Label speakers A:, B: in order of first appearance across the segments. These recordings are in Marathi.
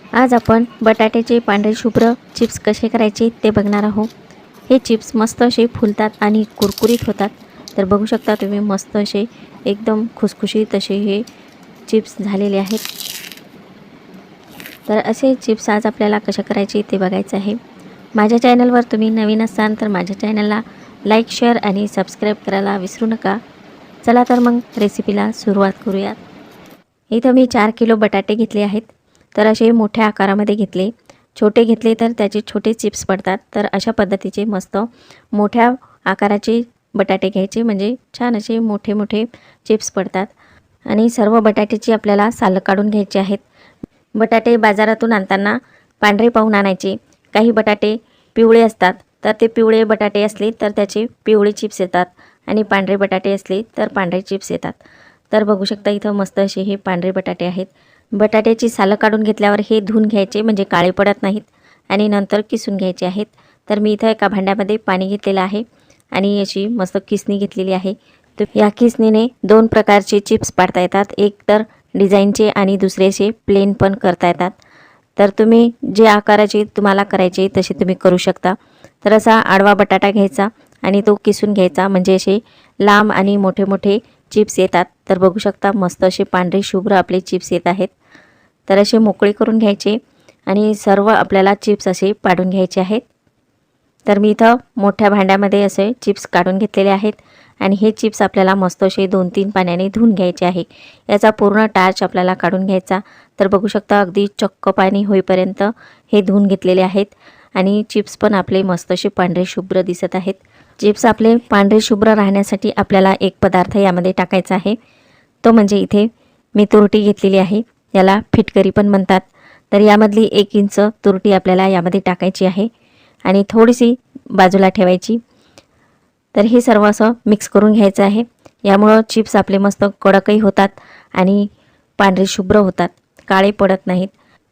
A: आज आपण बटाट्याचे पांढरे शुभ्र चिप्स कसे करायचे ते बघणार आहोत। हे चिप्स मस्त असे फुलतात आणि कुरकुरीत होतात। तर बघू शकता तुम्ही मस्त असे एकदम खुसखुशीत असे हे चिप्स झालेले आहेत। तर असे चिप्स आज आपल्याला कसे करायचे ते बघायचे आहे। माझ्या चॅनलवर तुम्ही नवीन असाल तर माझ्या चॅनलला लाईक, शेअर आणि सबस्क्राईब करायला विसरू नका। चला तर मग रेसिपीला सुरुवात करूयात। इथं मी 4 किलो बटाटे घेतले आहेत। तर असे मोठ्या आकारामध्ये घेतले, छोटे घेतले तर त्याचे छोटे चिप्स पडतात। तर अशा पद्धतीचे मस्त मोठ्या आकाराचे बटाटे घ्यायचे, म्हणजे छान असे मोठे मोठे चिप्स पडतात। आणि सर्व बटाट्याची आपल्याला सालं काढून घ्यायची आहेत। बटाटे बाजारातून आणताना पांढरे पाहून आणायचे। काही बटाटे पिवळे असतात, तर ते पिवळे बटाटे असले तर त्याचे पिवळे चिप्स येतात आणि पांढरे बटाटे असले तर पांढरे चिप्स येतात। तर बघू शकता इथं मस्त असे हे पांढरे बटाटे आहेत। बटाट्याची सालं काढून घेतल्यावर हे धुवून घ्यायचे, म्हणजे काळे पडत नाहीत, आणि नंतर किसून घ्यायचे आहेत। तर मी इथं एका भांड्यामध्ये पाणी घेतलेलं आहे आणि अशी मस्त किसणी घेतलेली आहे। तर या किसणीने दोन प्रकारचे चिप्स पाडता येतात, एक तर डिझाईनचे आणि दुसरेचे प्लेन पण करता येतात। तर तुम्ही जे आकाराचे तुम्हाला करायचे तसे तुम्ही करू शकता। तर असा आडवा बटाटा घ्यायचा आणि तो किसून घ्यायचा, म्हणजे असे लांब आणि मोठे मोठे चिप्स येतात। तर बघू शकता मस्त असे पांढरे शुभ्र आपले चिप्स येत आहेत। तर असे मोकळे करून घ्यायचे आणि सर्व आपल्याला चिप्स असे पाडून घ्यायचे आहेत। तर मी इथं मोठ्या भांड्यामध्ये असे चिप्स काढून घेतलेले आहेत आणि हे चिप्स आपल्याला मस्त असे 2-3 पाण्याने धुवून घ्यायचे आहे। याचा पूर्ण टाच आपल्याला काढून घ्यायचा। तर बघू शकता अगदी चक्क पाणी होईपर्यंत हे धुवून घेतलेले आहेत आणि चिप्स पण आपले मस्त असे पांढरे शुभ्र दिसत आहेत। चिप्स आपले पांढरे शुभ्र राहण्यासाठी आपल्याला एक पदार्थ यामध्ये टाकायचा आहे, तो म्हणजे इथे मी तुरटी घेतलेली आहे, याला फिटकरी पण म्हणतात। तर यामधली 1 इंच तुरटी आपल्याला यामध्ये टाकायची आहे आणि थोडीशी बाजूला ठेवायची। तर हे सर्व असं मिक्स करून घ्यायचं आहे। यामुळे चिप्स आपले मस्त कडकही होतात आणि पांढरे शुभ्र होतात, काळे पडत नाहीत।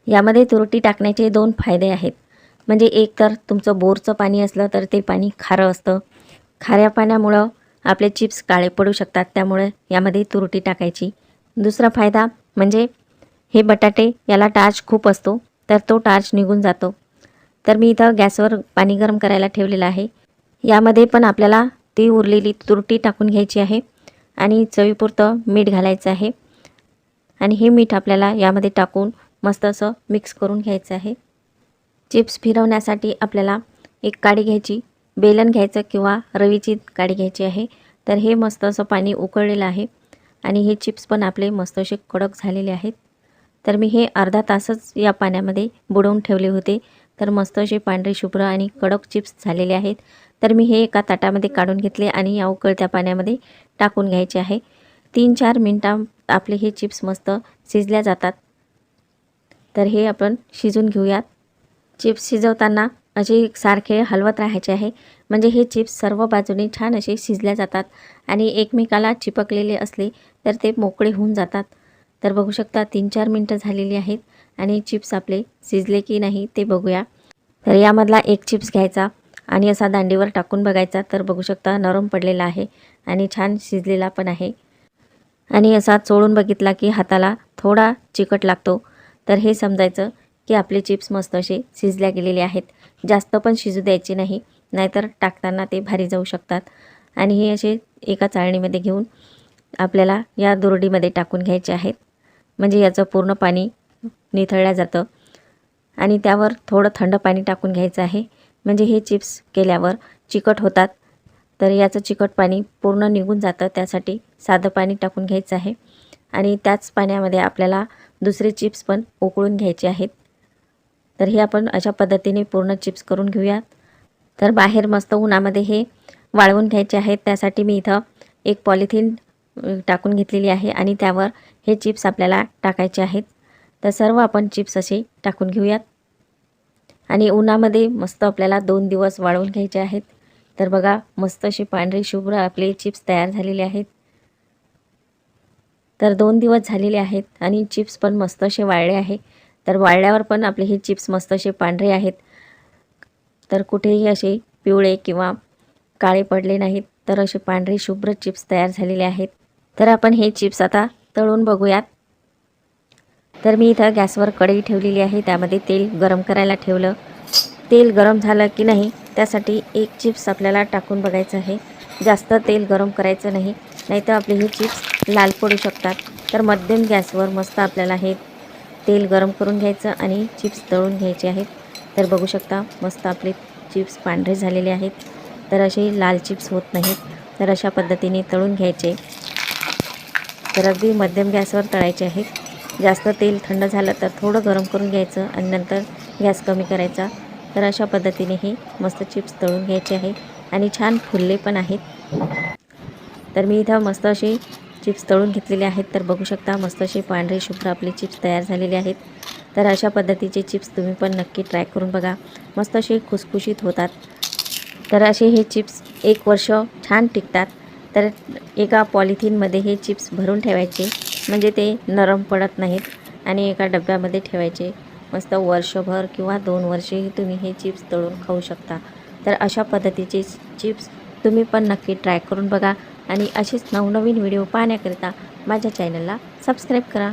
A: यामध्ये तुरटी टाकण्याचे 2 फायदे आहेत, म्हणजे एक तर तुमचं बोरचं पाणी असलं तर ते पाणी खारं असतं, खाऱ्या पाण्यामुळं आपले चिप्स काळे पडू शकतात, त्यामुळे यामध्ये तुरटी टाकायची। दुसरा फायदा म्हणजे हे बटाटे याला टार्च खूप असतो, तर तो टार्च निघून जातो। तर मी इथं गॅसवर पाणी गरम करायला ठेवलेलं आहे। यामध्ये पण आपल्याला ती उरलेली तुरटी टाकून घ्यायची आहे आणि चवीपुरतं मीठ घालायचं आहे आणि हे मीठ आपल्याला यामध्ये टाकून मस्त असं मिक्स करून घ्यायचं आहे। चिप्स फिरवण्यासाठी आपल्याला एक काडी घ्यायची, बेलन घ्यायचं किंवा रवीची काडी घ्यायची आहे। तर हे मस्त असं पाणी उकळलेलं आहे आणि हे चिप्स पण आपले मस्त असे कडक झालेले आहेत। तर मी हे अर्धा तासच या पाण्यामध्ये बुडवून ठेवले होते। तर मस्त असे पांढरे शुभ्र आणि कडक चिप्स झालेले आहेत। तर मी हे एका ताटामध्ये काढून घेतले आणि या उकळत्या पाण्यामध्ये टाकून घ्यायचे आहे। 3-4 मिनिटात आपले हे चिप्स मस्त शिजल्या जातात। तर हे आपण शिजून घेऊयात। चिप्स शिजवताना असे सारखे हलवत राहायचे आहे, म्हणजे हे चिप्स सर्व बाजूने छान असे शिजल्या जातात आणि एकमेकाला चिपकलेले असले तर ते मोकळे होऊन जातात। तर बघू शकता 3-4 मिनिटं झालेली आहेत आणि चिप्स आपले शिजले की नाही ते बघूया। तर यामधला एक चिप्स घ्यायचा आणि असा दांडीवर टाकून बघायचा। तर बघू शकता नरम पडलेला आहे आणि छान शिजलेला पण आहे। आणि असा चोळून बघितला की हाताला थोडा चिकट लागतो, तर हे समजायचं की आपले चिप्स मस्त असे शिजल्या गेलेले आहेत। जास्त पण शिजू द्यायचे नाही, नाहीतर टाकताना ते भारी जाऊ शकतात। आणि हे असे एका चाळणीमध्ये घेऊन आपल्याला या दुरडीमध्ये टाकून घ्यायचे आहेत, म्हणजे याचं पूर्ण पाणी निथळलं जातं आणि त्यावर थोडं थंड पाणी टाकून घ्यायचं आहे, म्हणजे हे चिप्स केल्यावर चिकट होतात, तर याचं चिकट पाणी पूर्ण निघून जातं। त्यासाठी साधं पाणी टाकून घ्यायचं आहे आणि त्याच पाण्यामध्ये आपल्याला दुसरे चिप्स पण उकळून घ्यायचे आहेत। तर हे आपण अशा पद्धतीने पूर्ण चिप्स करून घेऊयात। तर बाहेर मस्त उन्हामध्ये हे वाळवून घ्यायचे आहेत। त्यासाठी मी इथं एक पॉलिथिन टाकून घेतलेली आहे आणि त्यावर हे चिप्स आपल्याला टाकायचे आहेत। तर सर्व आपण चिप्स असे टाकून घेऊयात आणि उन्हामध्ये मस्त आपल्याला 2 दिवस वाळवून घ्यायचे आहेत। तर बघा मस्त असे पांढरे शुभ्र आपले चिप्स तयार झालेले आहेत। तर 2 दिवस झालेले आहेत आणि चिप्स पण मस्त असे वाळले आहे। तर वाळल्यावर पण आपले हे चिप्स मस्त असे पांढरे आहेत, तर कुठेही असे पिवळे किंवा काळे पडले नाहीत, तर असे पांढरे शुभ्र चिप्स तयार झालेले आहेत। तर आपण हे चिप्स आता तळून बघूयात। तर मी इथं गॅसवर कढई ठेवलेली आहे, त्यामध्ये तेल गरम करायला ठेवलं. तेल गरम झालं की नाही त्यासाठी एक चिप्स आपल्याला टाकून बघायचं आहे. जास्त तेल गरम करायचं नाही, नाहीतर आपले हे चिप्स लाल पडू शकतात. तर मध्यम गॅसवर मस्त आपल्याला हे तेल गरम करून घ्यायचं आणि चिप्स तळून घ्यायचे आहेत. तर बघू शकता मस्त आपले चिप्स पांढरे झालेले आहेत. तर असे लाल चिप्स होत नाहीत, तर अशा पद्धतीने तळून घ्यायचे. तर अगदी मध्यम गॅसवर तळायचे आहेत. जास्त तेल थंड झालं तर थोडं गरम करून घ्यायचं आणि नंतर गॅस कमी करायचा. तर अशा पद्धतीने हे मस्त चिप्स तळून घ्यायचे आहे आणि छान फुलले पण आहेत. तर मी इथं मस्त असे चिप्स तळून घेतलेले आहेत. तर बघू शकता मस्त असे पांढरे शुभ्र आपले चिप्स तयार झालेले आहेत. तर अशा पद्धतीचे चिप्स तुम्ही पण नक्की ट्राय करून बघा. मस्त असे खुसखुशीत होतात. तर असे हे चिप्स 1 वर्ष छान टिकतात. तर एका पॉलिथिनमध्ये हे चिप्स भरून ठेवायचे, म्हणजे ते नरम पडत नाहीत आणि एका डब्यामध्ये ठेवायचे. मस्त वर्षभर किंवा 2 वर्षेही तुम्ही हे चिप्स तळून खाऊ शकता. तर अशा पद्धतीचे चिप्स तुम्ही पण नक्की ट्राय करून बघा आणि असेच नवनवीन व्हिडिओ पाहण्याकरिता माझ्या चॅनलला सबस्क्राईब करा.